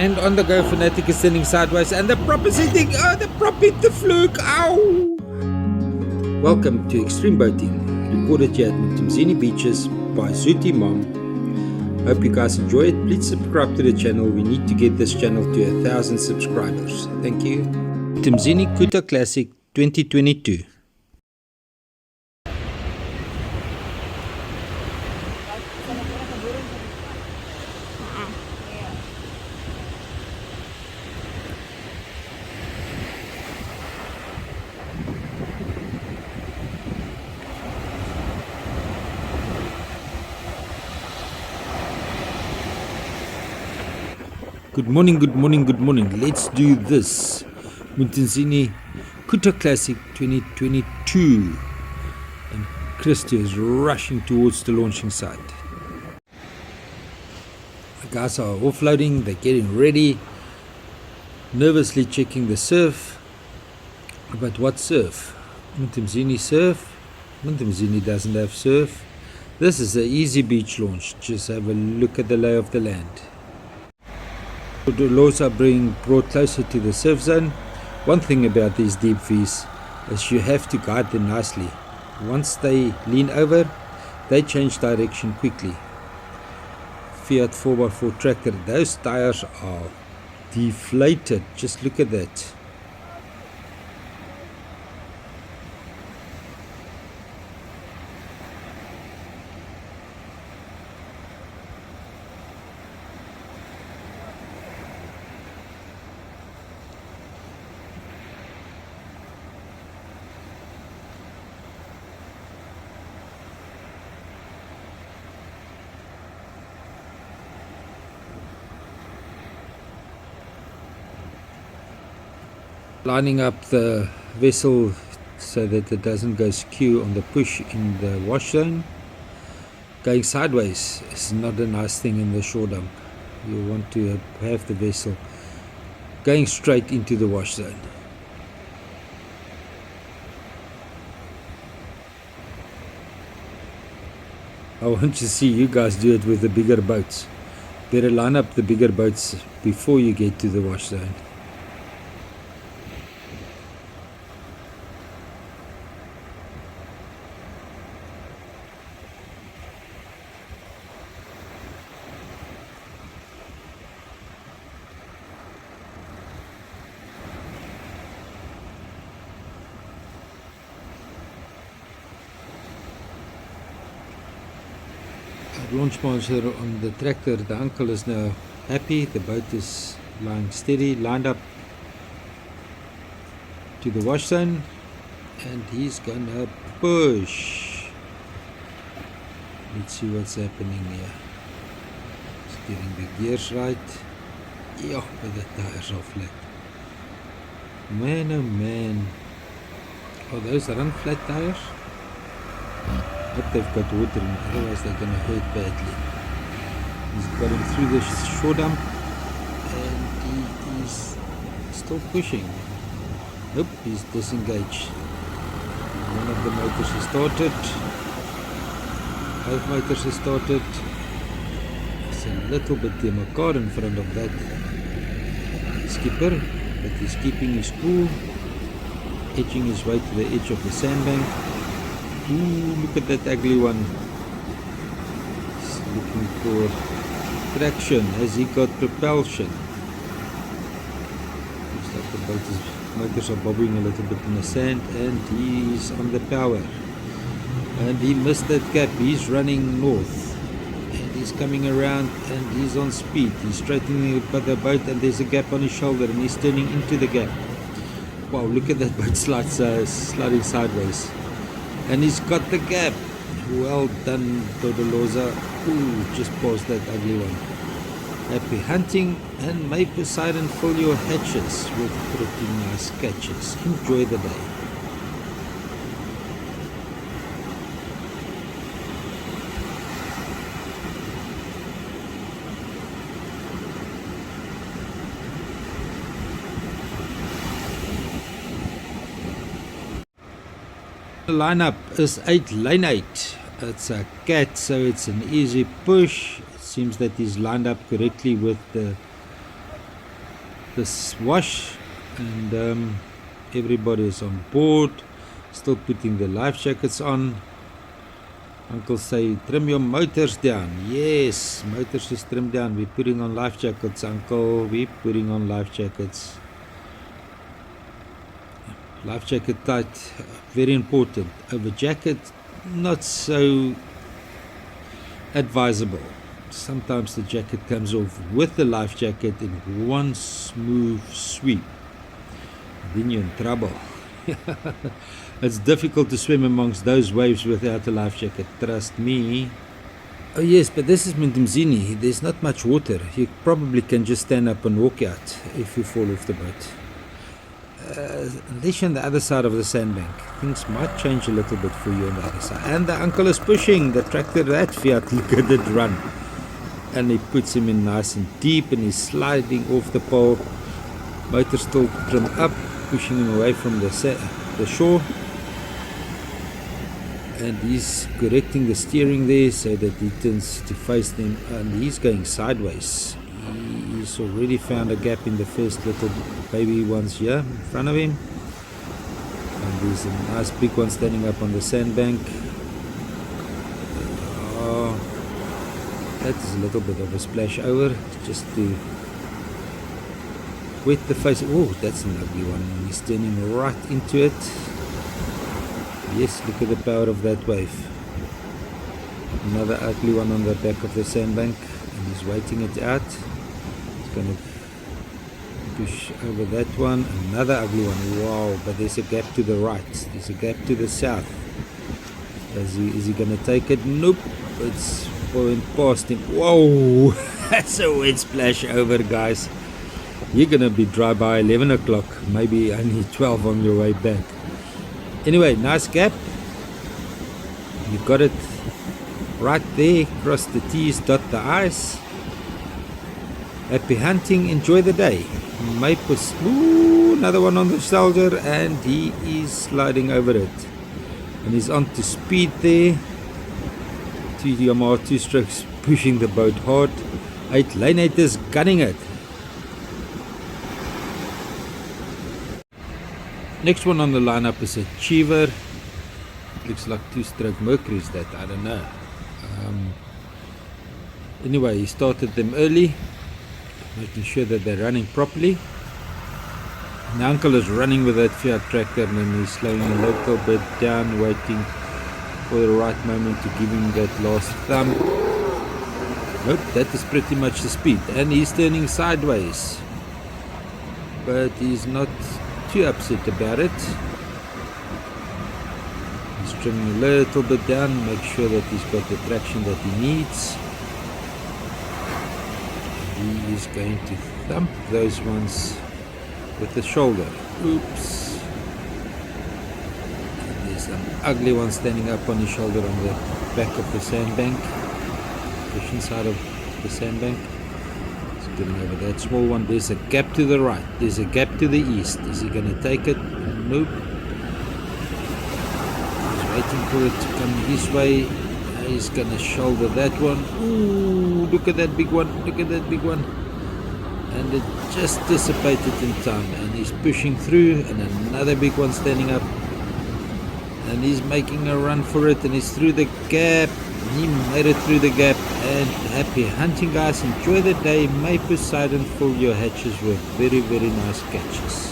And on the go, Fanatic is standing sideways, and the prop is hitting. Oh, the prop hit the fluke. Ow! Welcome to Extreme Boating, recorded here at Mtumzini Beaches by Zuti Mom. Hope you guys enjoy it. Please subscribe to the channel. We need to get this channel to 1,000 subscribers. Thank you. Mtumzini Couta Classic 2022. Good morning, good morning, good morning. Let's do this. Mtumzini Couta Classic 2022. And Christy is rushing towards the launching site. The guys are offloading, they're getting ready. Nervously checking the surf. But what surf? Mtumzini surf? Mtumzini doesn't have surf. This is an easy beach launch. Just have a look at the lay of the land. The lows are being brought closer to the surf zone. One thing about these deep V's is you have to guide them nicely. Once they lean over, they change direction quickly. Fiat 4x4 tractor, those tires are deflated. Just look at that. Lining up the vessel so that it doesn't go skew on the push in the wash zone. Going sideways is not a nice thing in the shore dump. You want to have the vessel going straight into the wash zone. I want to see you guys do it with the bigger boats. Better line up the bigger boats before you get to the wash zone. Launch master on the tractor, the uncle is now happy. The boat is lying steady, lined up to the wash zone, and he's gonna push. Let's see what's happening here. He's getting the gears right. Yeah, but the tires are flat. Man, oh man. Are those run flat tires? Hope they've got water in, otherwise they're going to hurt badly. He's got him through the shore dump, and he is still pushing. Nope, he's disengaged. One of the motors has started. Both motors have started. It's a little bit car in front of that skipper, but he's keeping his cool, edging his way to the edge of the sandbank. Ooh, look at that ugly one. He's looking for traction. Has he got propulsion? Looks like the motors are bobbing a little bit in the sand, and he's on the power. And he missed that gap. He's running north. And he's coming around, and he's on speed. He's straightening the boat, and there's a gap on his shoulder, and he's turning into the gap. Wow, look at that boat sliding sideways. And he's got the gap. Well done, Dodoloza. Ooh, just past that ugly one. Happy hunting, and may Poseidon fill your hatches with pretty nice catches. Enjoy the day. The lineup is lane 8. It's a cat, so it's an easy push. It seems that he's lined up correctly with the this wash, and everybody is on board, still putting the life jackets on. Uncle say, trim your motors down. Yes, motors is trimmed down. We're putting on life jackets, Uncle. We're putting on life jackets. Life jacket tight, very important. Over jacket, not so advisable. Sometimes the jacket comes off with the life jacket in one smooth sweep. Then you're in trouble. It's difficult to swim amongst those waves without a life jacket, trust me. Oh yes, but this is Mtumzini. There's not much water. You probably can just stand up and walk out if you fall off the boat. Unless you're on the other side of the sandbank, things might change a little bit for you on the other side. And the uncle is pushing the tractor, that Fiat, look at it run. And he puts him in nice and deep, and he's sliding off the pole. Motor still trimmed up, pushing him away from the shore. And he's correcting the steering there so that he turns to face them, and he's going sideways. He's already found a gap in the first little baby ones here in front of him, and there's a nice big one standing up on the sandbank. That is a little bit of a splash over, just to wet the face. Oh, that's an ugly one. He's turning right into it. Yes, look at the power of that wave. Another ugly one on the back of the sandbank, and he's waiting it out. He's going to push over that one. Another ugly one. Wow, but there's a gap to the right. There's a gap to the south. Is he going to take it? Nope. It's going past him. Whoa, that's a wet splash over, guys. You're going to be dry by 11 o'clock, maybe only 12 on your way back. Anyway, nice gap. You got it right there. Cross the T's, dot the I's. Happy hunting. Enjoy the day. Mapus. Ooh, another one on the shoulder, and he is sliding over it. And he's on to speed there. 2 Yamaha 2-strokes pushing the boat hard. 8 lane 8 is gunning it. Next one on the lineup is a Cheever. Looks like 2-stroke Mercury's that, I don't know. Anyway, he started them early, making sure that they're running properly. And the uncle is running with that Fiat tractor, and then he's slowing a little bit down, waiting for the right moment to give him that last thumb. Nope, that is pretty much the speed. And he's turning sideways, but he's not too upset about it. He's trimming a little bit down, make sure that he's got the traction that he needs. He is going to thump those ones with the shoulder. Oops. And there's an ugly one standing up on his shoulder on the back of the sandbank, pushing side of the sandbank. Getting over that small one. There's a gap to the right, there's a gap to the east. Is he going to take it? Nope. He's waiting for it to come his way. He's going to shoulder that one. Ooh, look at that big one, look at that big one. And it just dissipated in time, and he's pushing through, and another big one standing up, and he's making a run for it, and he's through the gap. He made it through the gap. And happy hunting, guys. Enjoy the day. May Poseidon fill your hatches with very, very nice catches.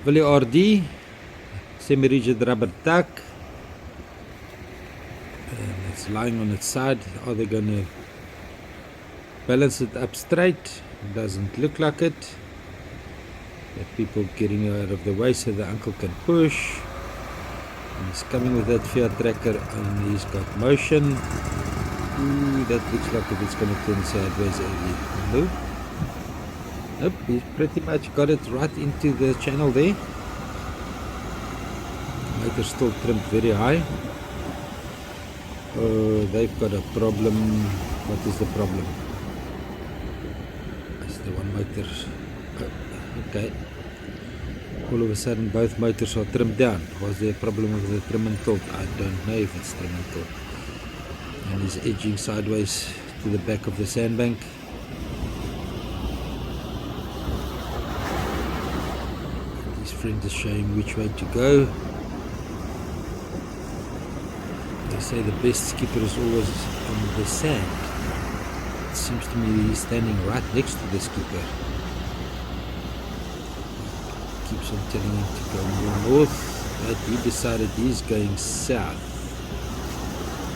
Willie RD, semi-rigid rubber duck, and it's lying on its side. Are they going to balance it up straight? Doesn't look like it. People getting out of the way so the uncle can push. And he's coming with that Fiat tracker, and he's got motion. Ooh, that looks like if it's going to turn sideways early. Nope. Nope, he's pretty much got it right into the channel there. Motor still trimmed very high. They've got a problem. What is the problem? That's the one motor. Okay. All of a sudden both motors are trimmed down. Was there a problem with the trim and tilt? I don't know if it's trim and tilt. and he's edging sideways to the back of the sandbank. His friend is showing which way to go. They say the best skipper is always on the sand. It seems to me he's standing right next to the skipper. Keeps on telling him to go more north, but he decided he's going south.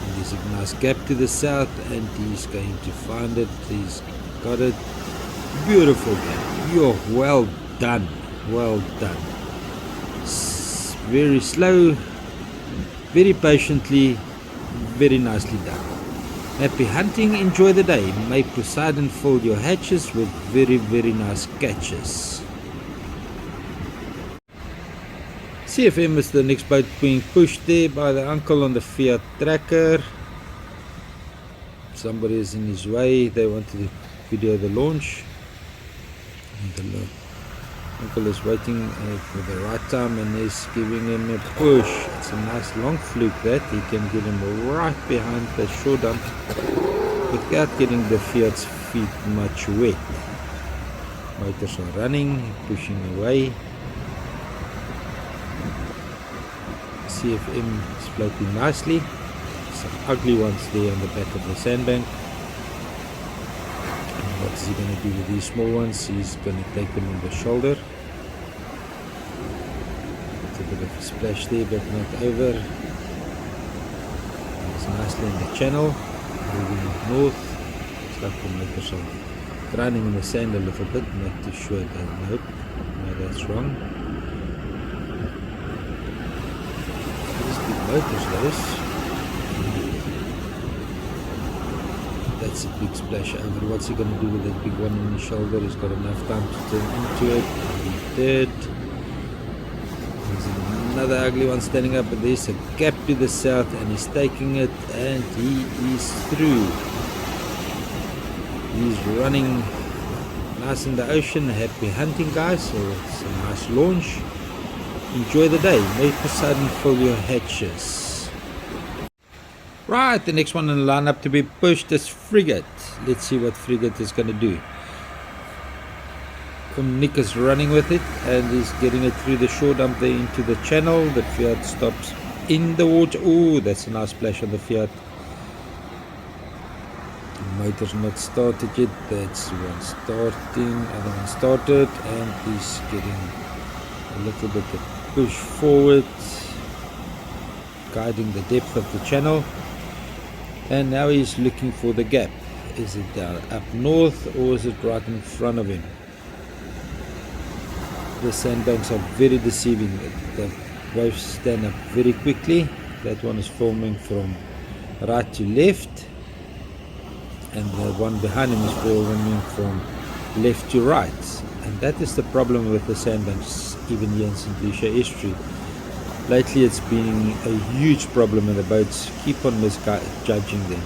And there's a nice gap to the south, and he's going to find it. He's got it. Beautiful gap. You're well done. Well done. Very slow, very patiently, very nicely done. Happy hunting, enjoy the day. May Poseidon fill your hatches with very, very nice catches. CFM is the next boat being pushed there by the uncle on the Fiat tracker. Somebody is in his way. They want to video the launch. And the uncle is waiting for the right time and is giving him a push. It's a nice long fluke that he can get him right behind the shore dump without getting the Fiat's feet much wet. Motors are running, pushing away. CFM is floating nicely. Some ugly ones there on the back of the sandbank. And what is he going to do with these small ones? He's going to take them on the shoulder. It's a bit of a splash there, but not over. It's nicely in the channel, moving north. It's like the motors are grinding in the sand a little bit, not too sure. Nope, no, that's wrong. Motors those. That's a big splash over. What's he going to do with that big one on his shoulder? He's got enough time to turn into it. He did. There's another ugly one standing up, but there's a gap to the south, and he's taking it, and he is through. He's running nice in the ocean. Happy hunting, guys. So it's a nice launch. Enjoy the day. May Poseidon fill your hatches. Right, the next one in the lineup to be pushed is Frigate. Let's see what Frigate is going to do. Nick is running with it, and he's getting it through the shore dump there into the channel. The Fiat stops in the water. Oh, that's a nice splash on the Fiat. The motor's not started yet. That's one starting. Other one started, and he's getting a little bit of push forward, guiding the depth of the channel, and now he's looking for the gap. Is it down up north, or is it right in front of him? The sandbanks are very deceiving. The waves stand up very quickly. That one is forming from right to left, and the one behind him is forming from left to right. And that is the problem with the sandbanks, even here in St. Lucia Estuary. Lately it's been a huge problem, and the boats keep on misjudging them.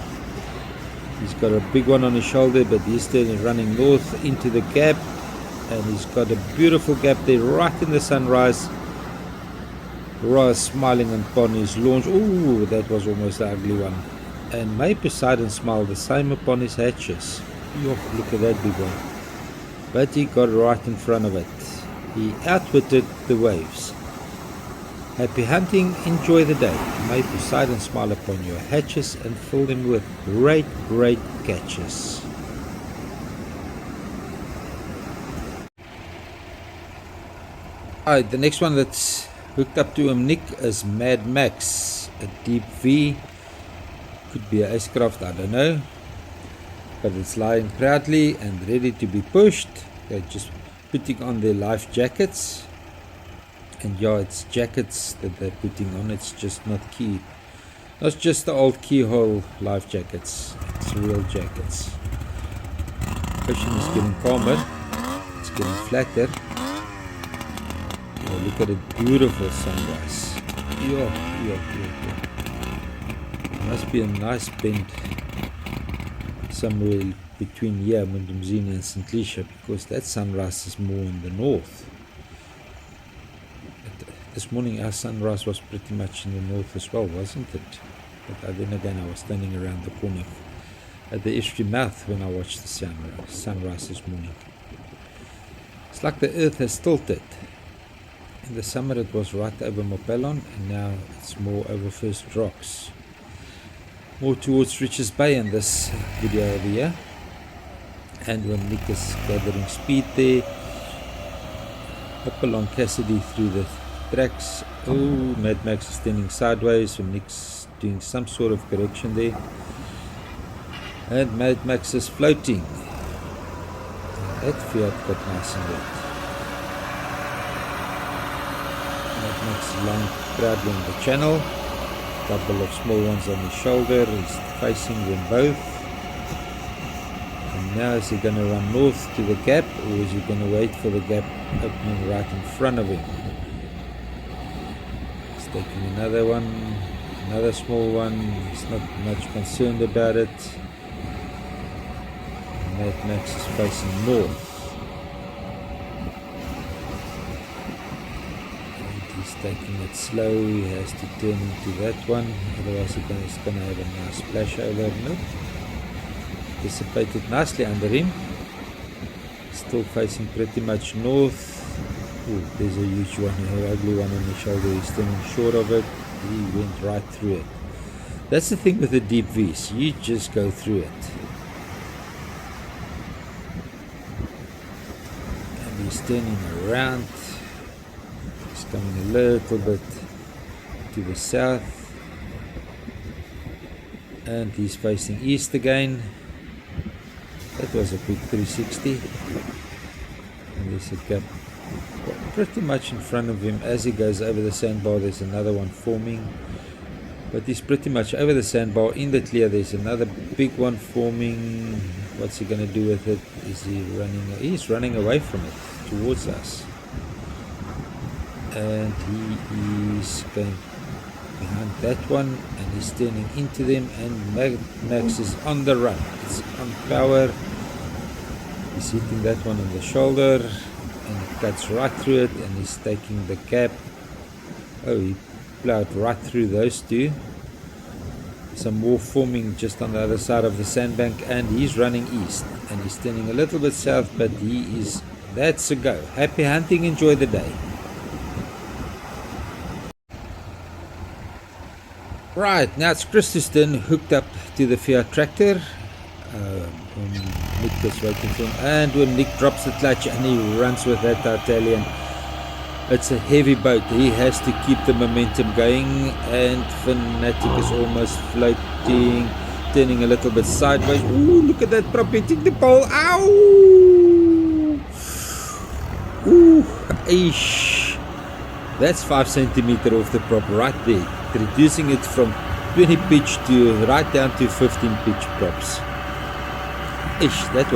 He's got a big one on his shoulder, but he's still running north into the gap, and he's got a beautiful gap there right in the sunrise. Ross smiling upon his launch. Ooh, that was almost the ugly one. And may Poseidon smile the same upon his hatches. Yo, look at that big one. But he got right in front of it. He outwitted the waves. Happy hunting, enjoy the day. May Poseidon smile upon your hatches and fill them with great, great catches. Alright, the next one that's hooked up to him, Nick, is Mad Max. A deep V. Could be an icecraft, I don't know. But it's lying proudly and ready to be pushed. They're just putting on their life jackets. And yeah, it's jackets that they're putting on. It's just not key. Not just the old keyhole life jackets. It's real jackets. Ocean is getting calmer. It's getting flatter. Oh, look at a beautiful sunrise. Yeah. Must be a nice bend somewhere between here, Mtumzini and St. Lucia, because that sunrise is more in the north. This morning our sunrise was pretty much in the north as well, wasn't it? But then again, I was standing around the corner at the estuary mouth when I watched the sunrise this morning. It's like the earth has tilted. In the summer it was right over Mopelon, and now it's more over First Rocks. More towards Richards Bay in this video over here. And when Nick is gathering speed there, up along Cassidy through the tracks. Oh, Mad Max is standing sideways when Nick's doing some sort of correction there. And Mad Max is floating. That Fiat got nice and wet. Mad Max is lying proudly on the channel. Couple of small ones on his shoulder. He's facing them both. And now is he going to run north to the gap, or is he going to wait for the gap opening right in front of him? He's taking another one, another small one. He's not much concerned about it. Mad Max is facing north. He's taking it slow. He has to turn into that one, otherwise he's going to have a nice splash over. Nope. Dissipated nicely under him. Still facing pretty much north. Ooh, there's a huge one, an ugly one on the shoulder. He's turning short of it. He went right through it. That's the thing with the deep V's. You just go through it. And he's turning around. He's coming a little bit to the south. And he's facing east again. That was a quick 360. And there's a gap pretty much in front of him. As he goes over the sandbar, there's another one forming. But he's pretty much over the sandbar. In the clear, there's another big one forming. What's he going to do with it? Is he running? He's running away from it towards us. And he is going behind that one, and he's turning into them, and Max is on the run. It's on power. He's hitting that one on the shoulder, and it cuts right through it, and he's taking the gap. Oh, he plowed right through those two. Some more forming just on the other side of the sandbank, and he's running east, and he's turning a little bit south, but that's a go. Happy hunting, enjoy the day. Right, now it's Chris's turn, hooked up to the Fiat tractor. When Nick is waiting for him, and when Nick drops the clutch and he runs with that Italian, it's a heavy boat. He has to keep the momentum going, and Fanatic is almost floating, turning a little bit sideways. Ooh, look at that prop hitting the pole. Ow! Ooh, eesh. That's 5 centimeters off the prop right there, reducing it from 20 pitch to right down to 15 pitch props. Ish, that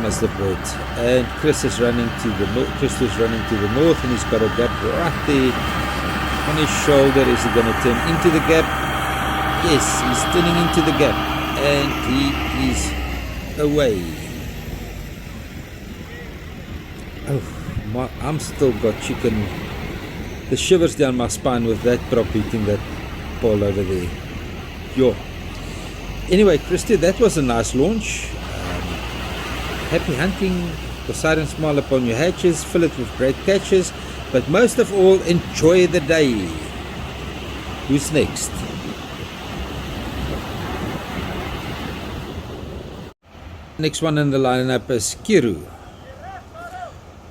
must have hurt. And Chris is running to the north, and he's got a gap right there on his shoulder. Is he going to turn into the gap? Yes, he's turning into the gap, and he is away. Oh, I'm still got the shivers down my spine with that prop hitting that pole over there. Yo. Anyway, Christy, that was a nice launch. Happy hunting, Poseidon smile upon your hatches, fill it with great catches, but most of all, enjoy the day. Who's next? Next one in the lineup is Kiri.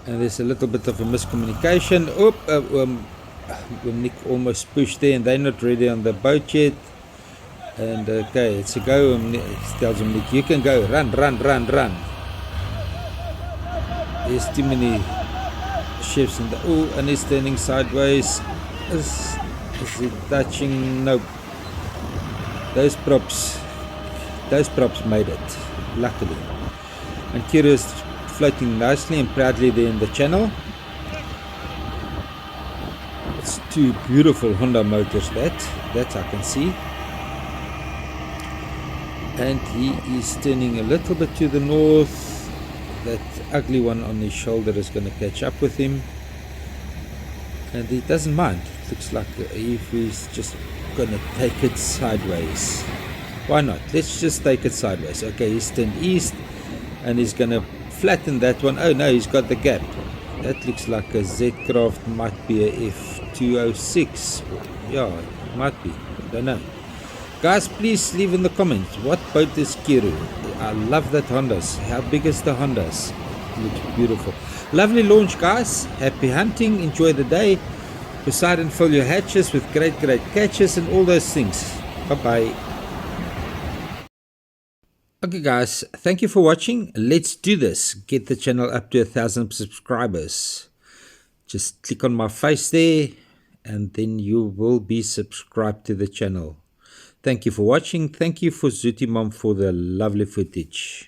And there's a little bit of a miscommunication. Nick almost pushed there, and they're not ready on the boat yet. And okay, it's a go. Nick tells him, Nick, you can go, run. There's too many shifts in the and he's turning sideways. Is he touching? Nope. Those props made it, luckily. And Kiri is floating nicely and proudly there in the channel. It's two beautiful Honda motors that I can see. And he is turning a little bit to the north. That ugly one on his shoulder is going to catch up with him, and he doesn't mind. It looks like if he's just gonna take it sideways. Why not? Let's just take it sideways. Okay, he's turned east and he's gonna flatten that one. Oh no, he's got the gap. That looks like a Z-Craft, might be a F206. Yeah, it might be. I don't know. Guys, please leave in the comments, what boat is Kiri? I love that Hondas. How big is the Hondas? It looks beautiful. Lovely launch, guys. Happy hunting. Enjoy the day. Poseidon, fill your hatches with great catches and all those things. Bye-bye. Okay, guys. Thank you for watching. Let's do this. Get the channel up to 1,000 subscribers. Just click on my face there and then you will be subscribed to the channel. Thank you for watching. Thank you for Zuti Mom for the lovely footage.